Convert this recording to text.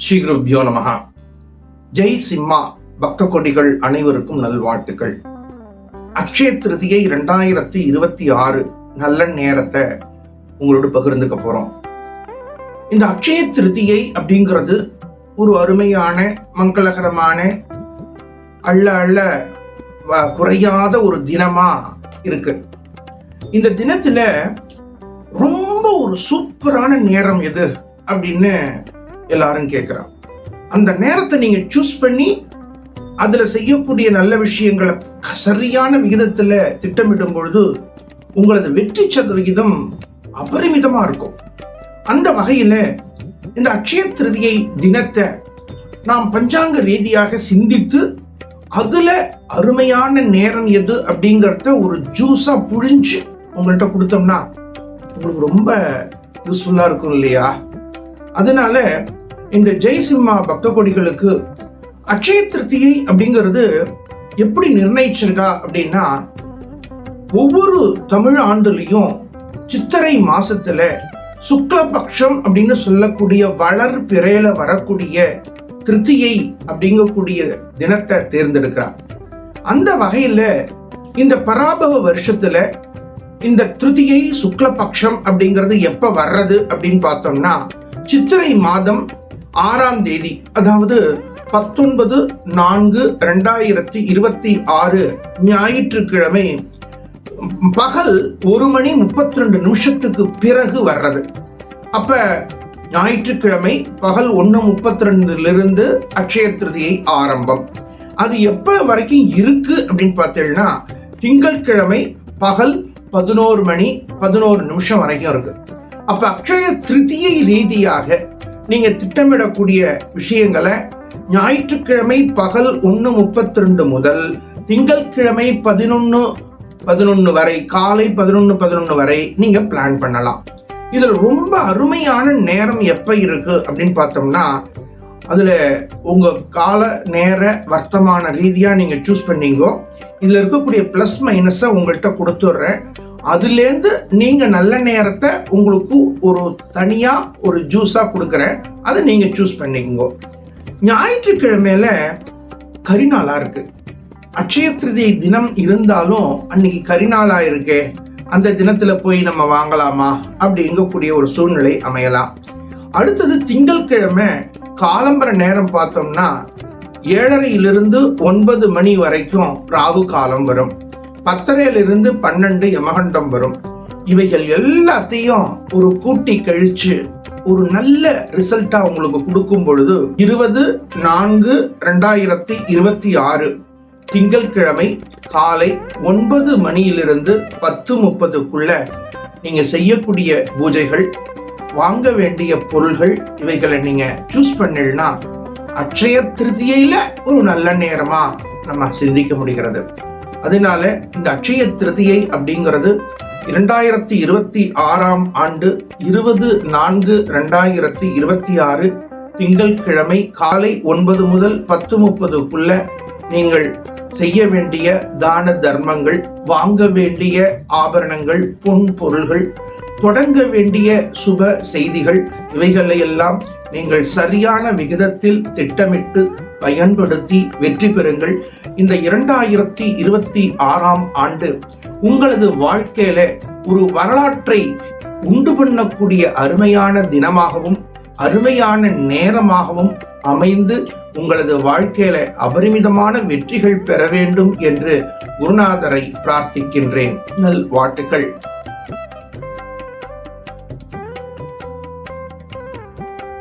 ஸ்ரீ குருப்யோ நமஹ. ஜெய் சிம்மா பக்த கொடிகள் அனைவருக்கும் நல்வாழ்த்துக்கள். அக்ஷய திருதியை 2026 நல்ல நேரத்தை உங்களோடு பகிர்ந்துக்க போறோம். இந்த அக்ஷய திருதியை அப்படிங்கிறது ஒரு அருமையான மங்களகரமான அள்ள குறையாத ஒரு தினமா இருக்கு. இந்த தினத்துல ரொம்ப ஒரு சூப்பரான நேரம் எது அப்படின்னு எல்லாரும் கேட்கிறான். அந்த நேரத்தை நீங்க சூஸ் பண்ணி அதுல செய்யக்கூடிய நல்ல விஷயங்களை சரியான விகிதத்துல திட்டமிடும் பொழுது உங்களது வெற்றி சதவிகிதம் அபரிமிதமா இருக்கும். அந்த வகையில இந்த அக்ஷய திருதியை தினத்தை நாம் பஞ்சாங்க ரீதியாக சிந்தித்து அதுல அருமையான நேரம் எது அப்படிங்கறத ஒரு ஜூஸா புழிஞ்சு உங்கள்கிட்ட கொடுத்தோம்னா உங்களுக்கு ரொம்ப யூஸ்ஃபுல்லா இருக்கும் இல்லையா? அதனால இந்த ஜெய் சிம்மா பக்த கொடிகளுக்கு அக்ஷய திருதியை அப்படிங்கிறது எப்படி நிர்ணயிச்சிருக்கா அப்படின்னா, ஒவ்வொரு தமிழ் ஆண்டுலையும் சித்திரை மாசத்துல சுக்லபக்ஷம் அப்படின்னு சொல்லக்கூடிய வளர் பிறையில வரக்கூடிய திருதியை அப்படிங்கக்கூடிய தினத்தை தேர்ந்தெடுக்கிறார். அந்த வகையில இந்த பராபவ வருஷத்துல இந்த திருதியை சுக்லபக்ஷம் அப்படிங்கிறது எப்ப வர்றது அப்படின்னு பார்த்தோம்னா, சித்திரை மாதம் 6ஆம் தேதி, அதாவது 19/4/2026 ஞாயிற்றுக்கிழமை பகல் 1:32 பிறகு வர்றது. அப்ப ஞாயிற்றுக்கிழமை பகல் 1:32 அக்ஷய திருதியை ஆரம்பம். அது எப்ப வரைக்கும் இருக்கு அப்படின்னு பார்த்தீங்கன்னா, திங்கட்கிழமை பகல் 11:11 வரைக்கும் இருக்கு. அப்ப அக்ஷய திருதியை ரீதியாக நீங்க திட்டமிடக்கூடிய விஷயங்களை ஞாயிற்றுக்கிழமை பகல் 1:32 முதல் திங்கட்கிழமை 11:11 வரை, காலை 11:11 வரை நீங்க பிளான் பண்ணலாம். இதுல ரொம்ப அருமையான நேரம் எப்ப இருக்கு அப்படின்னு பார்த்தோம்னா, அதுல உங்க கால நேர வர்த்தமான ரீதியா நீங்க சூஸ் பண்ணீங்கோ. இதுல இருக்கக்கூடிய பிளஸ் மைனஸ உங்கள்கிட்ட கொடுத்துடுறேன். அதுலேருந்து நீங்க நல்ல நேரத்தை உங்களுக்கு ஒரு தனியா ஒரு ஜூஸா கொடுக்குறேன், அதை நீங்க சூஸ் பண்ணிக்கோ. ஞாயிற்றுக்கிழமையில கரிநாளா இருக்கு. அக்ஷய திருதியை தினம் இருந்தாலும் அன்னைக்கு கரிநாளா இருக்கே, அந்த தினத்துல போய் நம்ம வாங்கலாமா அப்படிங்கக்கூடிய ஒரு சூழ்நிலை அமையலாம். அடுத்தது திங்கட்கிழமை காலம்பர நேரம் பார்த்தோம்னா 7:30 9 மணி வரைக்கும் ராகு காலம் வரும். 10:30 12 யமகண்டம் வரும். இவைகள் எல்லாத்தையும் ஒரு கூட்டி கழிச்சு ஒரு நல்ல ரிசல்ட்டா உங்களுக்கு கொடுக்கும் பொழுது 20/4/2026 திங்கட்கிழமை காலை 9 மணியிலிருந்து 10:30க்குள்ள நீங்க செய்யக்கூடிய பூஜைகள், வாங்க வேண்டிய பொருள்கள், இவைகளை நீங்க சூஸ் பண்ணீங்கன்னா அக்ஷய திருதியில ஒரு நல்ல நேரமா நம்ம சிந்திக்க முடிகிறது. அதனால இந்த அக்ஷய திருதியை அப்படிங்கிறது 2026ஆம் ஆண்டு 20/4/2026 திங்கட்கிழமை காலை 9 முதல் 10:30க்குள்ள நீங்கள் செய்ய வேண்டிய தான தர்மங்கள், வாங்க வேண்டிய ஆபரணங்கள், பொன் பொருள்கள், தொடங்க வேண்டிய சுப செய்திகள், இவைகளை எல்லாம் நீங்கள் சரியான விகிதத்தில் திட்டமிட்டு பயன்படுத்தி வெற்றி பெறுங்கள். இந்த 2026ஆம் ஆண்டு உங்களது வாழ்க்கையில ஒரு வரலாற்றை உண்டு பண்ணக்கூடிய அருமையான தினமாகவும் அருமையான நேரமாகவும் அமைந்து உங்களது வாழ்க்கையில அபரிமிதமான வெற்றிகள் பெற வேண்டும் என்று குருநாதரை பிரார்த்திக்கின்றேன். நல்வாழ்த்துக்கள்.